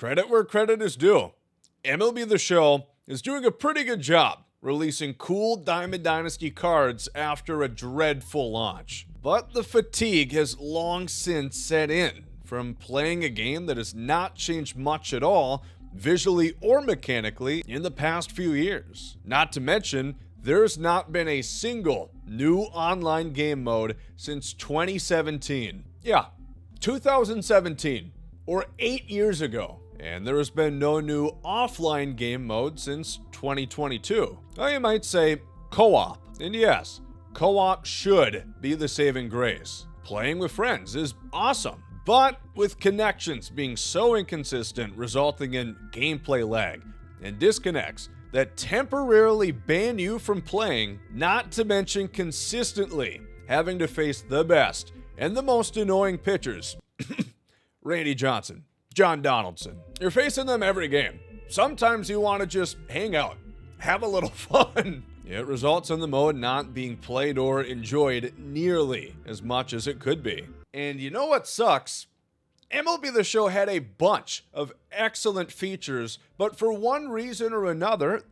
credit where credit is due. MLB The Show is doing a pretty good job releasing cool Diamond Dynasty cards after a dreadful launch. But the fatigue has long since set in from playing a game that has not changed much at all, visually or mechanically, in the past few years. Not to mention, there's not been a single new online game mode since 2017. Yeah, 2017, or 8 years ago. And there has been no new offline game mode since 2022. Now you might say co-op, and yes, co-op should be the saving grace. Playing with friends is awesome, but with connections being so inconsistent, resulting in gameplay lag and disconnects that temporarily ban you from playing, not to mention consistently having to face the best and the most annoying pitchers, Randy Johnson, John Donaldson. You're facing them every game. Sometimes you want to just hang out, have a little fun. It results in the mode not being played or enjoyed nearly as much as it could be. And you know what sucks? MLB The Show had a bunch of excellent features, but for one reason or another,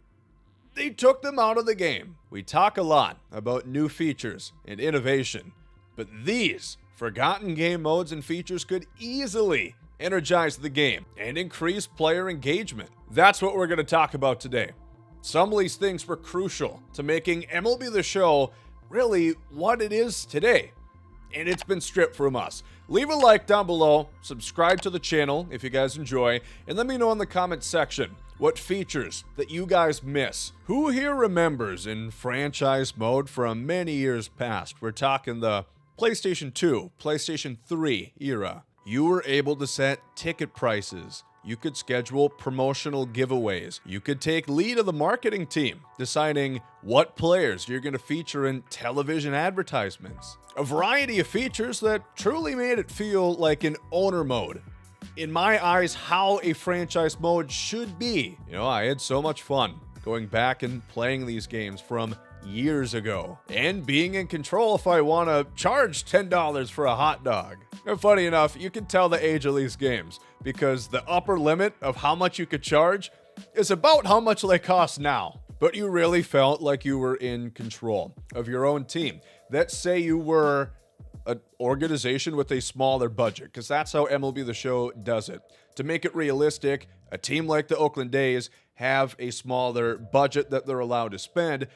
they took them out of the game. We talk a lot about new features and innovation, but these forgotten game modes and features could easily energize the game and increase player engagement. That's what we're going to talk about today. Some of these things were crucial to making MLB The Show really what it is today, and it's been stripped from us. Leave a like down below, subscribe to the channel if you guys enjoy, and let me know in the comments section what features that you guys miss. Who here remembers in franchise mode from many years past? We're talking the PlayStation 2, PlayStation 3 era. You were able to set ticket prices. You could schedule promotional giveaways. You could take lead of the marketing team, deciding what players you're going to feature in television advertisements. A variety of features that truly made it feel like an owner mode. In my eyes, how a franchise mode should be. You know, I had so much fun going back and playing these games from years ago and being in control if I want to charge $10 for a hot dog. And funny enough, you can tell the age of these games because the upper limit of how much you could charge is about how much they cost now. But you really felt like you were in control of your own team. Let's say you were an organization with a smaller budget, because that's how MLB The Show does it. To make it realistic, a team like the Oakland A's have a smaller budget that they're allowed to spend,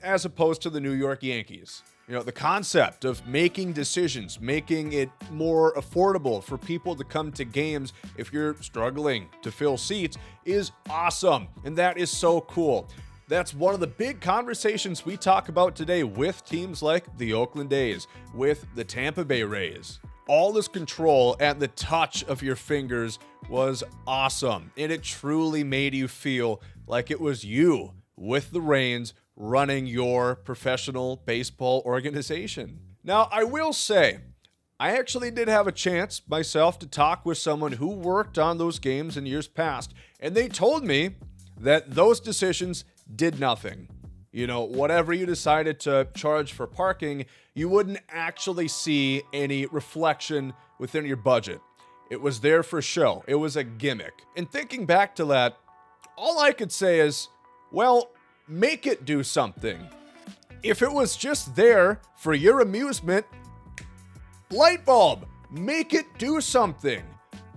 as opposed to the New York Yankees. You know, the concept of making decisions, making it more affordable for people to come to games if you're struggling to fill seats is awesome, and that is so cool. That's one of the big conversations we talk about today with teams like the Oakland A's, with the Tampa Bay Rays. All this control at the touch of your fingers was awesome, and it truly made you feel like it was you with the reins running your professional baseball organization. Now, I will say, I actually did have a chance myself to talk with someone who worked on those games in years past, and they told me that those decisions did nothing. You know, whatever you decided to charge for parking, you wouldn't actually see any reflection within your budget. It was there for show. It was a gimmick. And thinking back to that, all I could say is, well, make it do something. If it was just there for your amusement, light bulb, make it do something.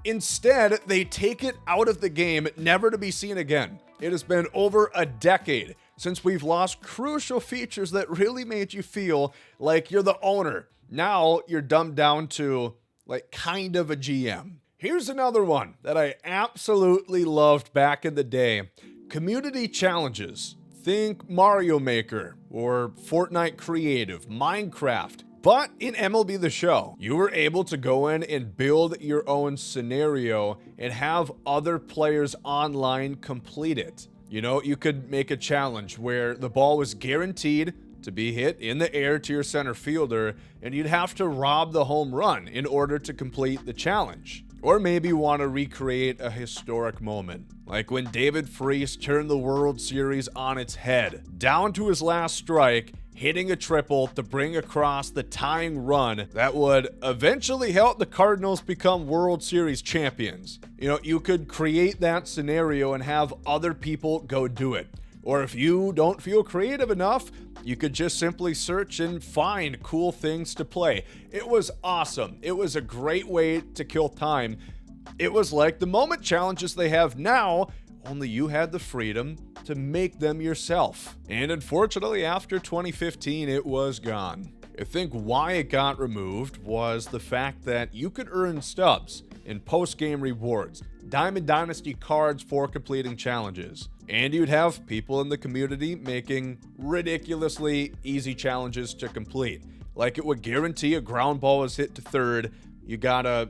Instead, they take it out of the game, never to be seen again. It has been over a decade since we've lost crucial features that really made you feel like you're the owner. Now you're dumbed down to like kind of a GM. Here's another one that I absolutely loved back in the day. Community challenges. Think Mario Maker or Fortnite Creative, Minecraft. But in MLB The Show, you were able to go in and build your own scenario and have other players online complete it. You know, you could make a challenge where the ball was guaranteed to be hit in the air to your center fielder, and you'd have to rob the home run in order to complete the challenge. Or maybe want to recreate a historic moment, like when David Freese turned the World Series on its head, down to his last strike, hitting a triple to bring across the tying run that would eventually help the Cardinals become World Series champions. You know, you could create that scenario and have other people go do it. Or if you don't feel creative enough, you could just simply search and find cool things to play. It was awesome. It was a great way to kill time. It was like the moment challenges they have now, only you had the freedom to make them yourself. And unfortunately, after 2015, it was gone. I think why it got removed was the fact that you could earn stubs in post-game rewards, Diamond Dynasty cards for completing challenges. And you'd have people in the community making ridiculously easy challenges to complete. Like it would guarantee a ground ball is hit to third. You gotta,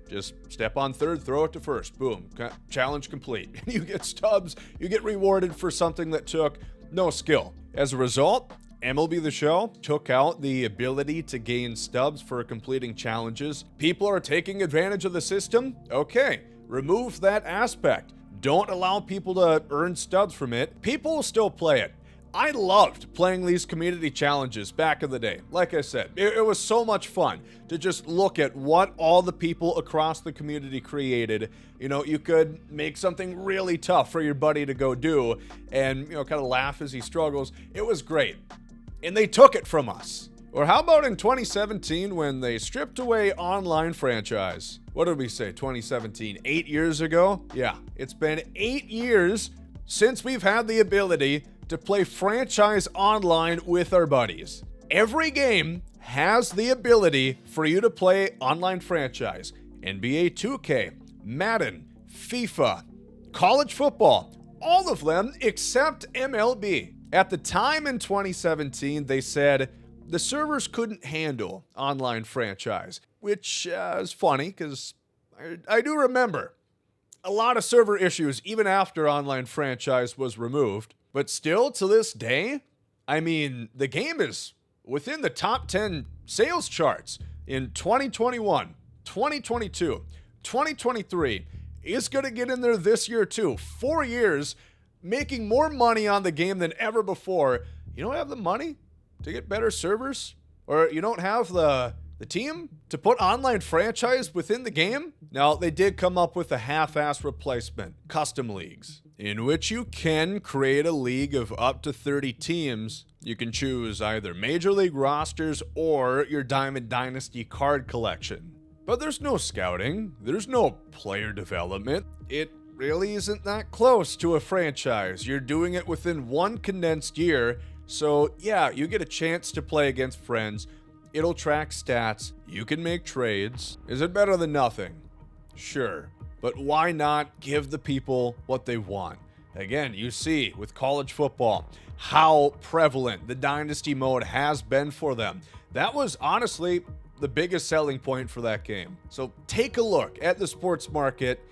just step on third, throw it to first. Boom. Challenge complete. You get stubs. You get rewarded for something that took no skill. As a result, MLB The Show took out the ability to gain stubs for completing challenges. People are taking advantage of the system? Okay. Remove that aspect. Don't allow people to earn stubs from it. People will still play it. I loved playing these community challenges back in the day. Like I said, it was so much fun to just look at what all the people across the community created. You could make something really tough for your buddy to go do and, kind of laugh as he struggles. It was great. And they took it from us. Or how about in 2017 when they stripped away online franchise? What did we say, 2017? 8 years ago? Yeah, it's been 8 years since we've had the ability to play franchise online with our buddies. Every game has the ability for you to play online franchise. NBA 2K, Madden, FIFA, college football, all of them except MLB. At the time in 2017, they said the servers couldn't handle online franchise, which is funny because I do remember a lot of server issues even after online franchise was removed. But still, to this day, the game is within the top 10 sales charts in 2021, 2022, 2023. It's going to get in there this year, too. 4 years, making more money on the game than ever before. You don't have the money to get better servers? Or you don't have the team to put online franchise within the game? Now, they did come up with a half-ass replacement, custom leagues, in which you can create a league of up to 30 teams. You can choose either Major League rosters or your Diamond Dynasty card collection. But there's no scouting, there's no player development. It really isn't that close to a franchise. You're doing it within one condensed year, so yeah, you get a chance to play against friends. It'll track stats. You can make trades. Is it better than nothing? Sure. But why not give the people what they want? Again, you see with college football how prevalent the Dynasty mode has been for them. That was honestly the biggest selling point for that game. So take a look at the sports market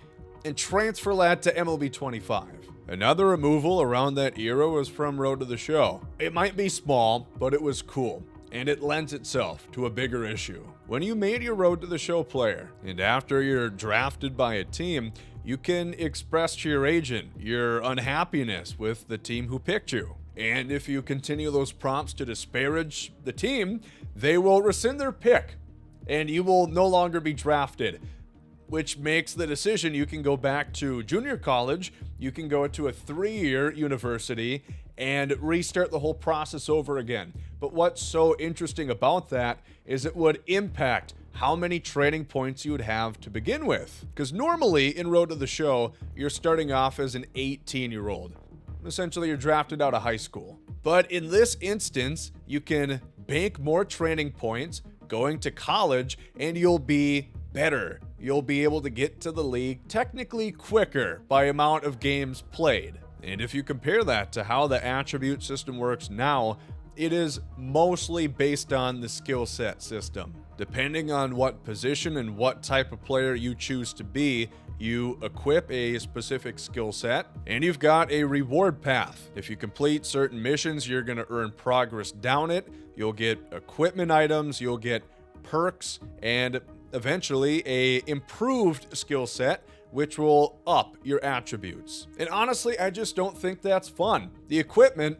and transfer that to MLB 25. Another removal around that era was from Road to the Show. It might be small, but it was cool. And it lends itself to a bigger issue. When you made your Road to the Show player, and after you're drafted by a team, you can express to your agent your unhappiness with the team who picked you. And if you continue those prompts to disparage the team, they will rescind their pick, and you will no longer be drafted, which makes the decision you can go back to junior college, you can go to a 3-year university, and restart the whole process over again. But what's so interesting about that is it would impact how many training points you would have to begin with. Because normally in Road to the Show, you're starting off as an 18-year-old. Essentially, you're drafted out of high school. But in this instance, you can bank more training points going to college, and you'll be better. You'll be able to get to the league technically quicker by amount of games played. And if you compare that to how the attribute system works now, it is mostly based on the skill set system. Depending on what position and what type of player you choose to be, you equip a specific skill set, and you've got a reward path. If you complete certain missions, you're going to earn progress down it. You'll get equipment items, you'll get perks, and eventually a improved skill set, which will up your attributes. And honestly, I just don't think that's fun. The equipment,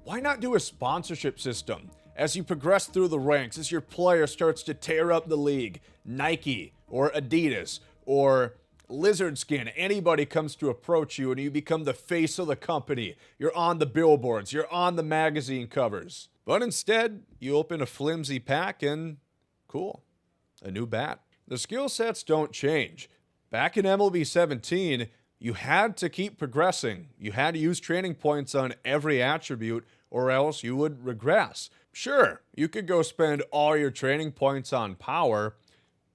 Why not do a sponsorship system? As you progress through the ranks, as your player starts to tear up the league, Nike or Adidas or Lizard Skin, anybody comes to approach you and you become the face of the company. You're on the billboards, you're on the magazine covers. But instead, you open a flimsy pack and cool, a new bat. The skill sets don't change. Back in MLB 17, you had to keep progressing. You had to use training points on every attribute or else you would regress. Sure, you could go spend all your training points on power,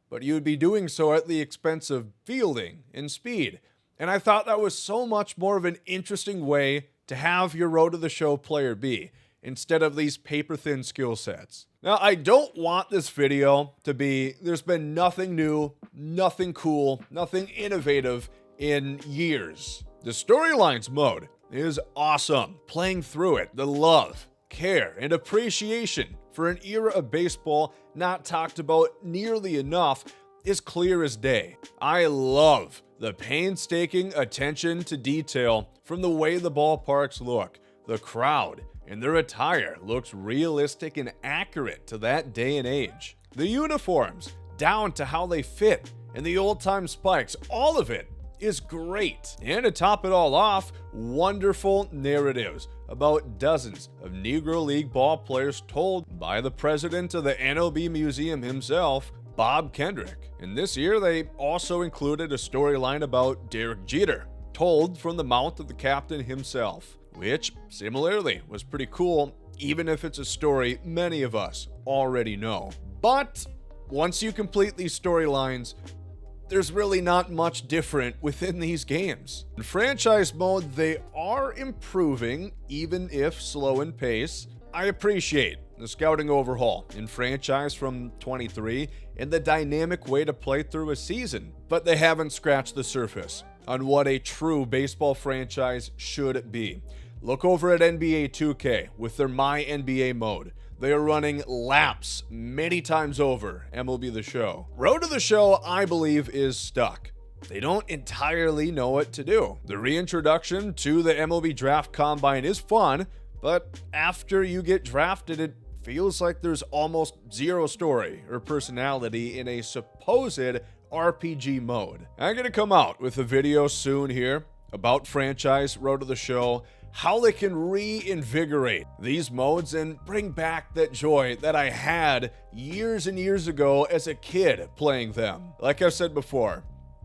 but you would be doing so at the expense of fielding and speed. And I thought that was so much more of an interesting way to have your Road to the Show player be, instead of these paper-thin skill sets. Now, I don't want this video to be, there's been nothing new, nothing cool, nothing innovative in years. The storylines mode is awesome. Playing through it, the love, care, and appreciation for an era of baseball not talked about nearly enough is clear as day. I love the painstaking attention to detail from the way the ballparks look. The crowd and their attire looks realistic and accurate to that day and age. The uniforms, down to how they fit, and the old-time spikes, all of it is great. And to top it all off, wonderful narratives about dozens of Negro League ball players told by the president of the MLB Museum himself, Bob Kendrick. And this year they also included a storyline about Derek Jeter, told from the mouth of the captain himself, which similarly was pretty cool, even if it's a story many of us already know. But once you complete these storylines, there's really not much different within these games. In franchise mode, they are improving, even if slow in pace. I appreciate the scouting overhaul in franchise from 23 and the dynamic way to play through a season, but they haven't scratched the surface on what a true baseball franchise should be. Look over at NBA 2K with their My NBA mode. They are running laps many times over MLB The Show. Road to the Show, I believe, is stuck. They don't entirely know what to do. The reintroduction to the MLB Draft Combine is fun, but after you get drafted, it feels like there's almost zero story or personality in a supposed RPG mode. I'm going to come out with a video soon here about franchise Road to the Show, how they can reinvigorate these modes and bring back that joy that I had years and years ago as a kid playing them. Like I've said before,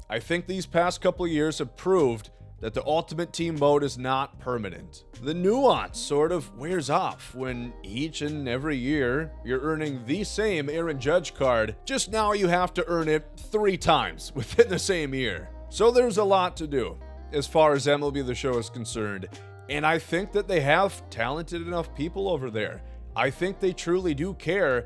I think these past couple years have proved that the Ultimate Team mode is not permanent. The nuance sort of wears off when each and every year you're earning the same Aaron Judge card, just now you have to earn it 3 times within the same year. So there's a lot to do as far as MLB The Show is concerned. And I think that they have talented enough people over there. I think they truly do care.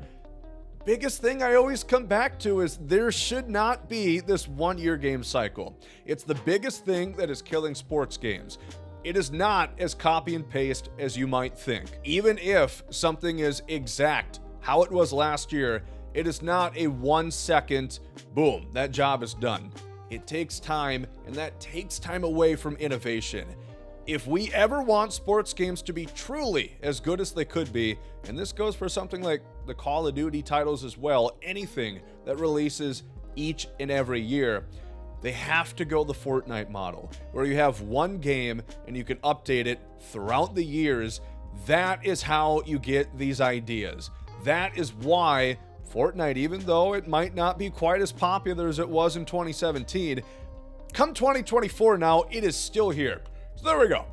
Biggest thing I always come back to is there should not be this 1-year game cycle. It's the biggest thing that is killing sports games. It is not as copy and paste as you might think. Even if something is exact how it was last year, it is not a 1-second, boom, that job is done. It takes time, and that takes time away from innovation. If we ever want sports games to be truly as good as they could be, and this goes for something like the Call of Duty titles as well, anything that releases each and every year, they have to go the Fortnite model, where you have one game and you can update it throughout the years. That is how you get these ideas. That is why Fortnite, even though it might not be quite as popular as it was in 2017, come 2024 now, it is still here. So there we go.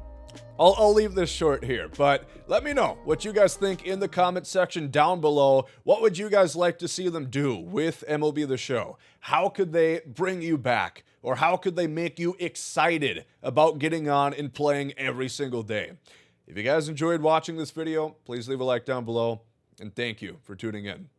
I'll leave this short here, but let me know what you guys think in the comment section down below. What would you guys like to see them do with MLB The Show? How could they bring you back? Or how could they make you excited about getting on and playing every single day? If you guys enjoyed watching this video, please leave a like down below, and thank you for tuning in.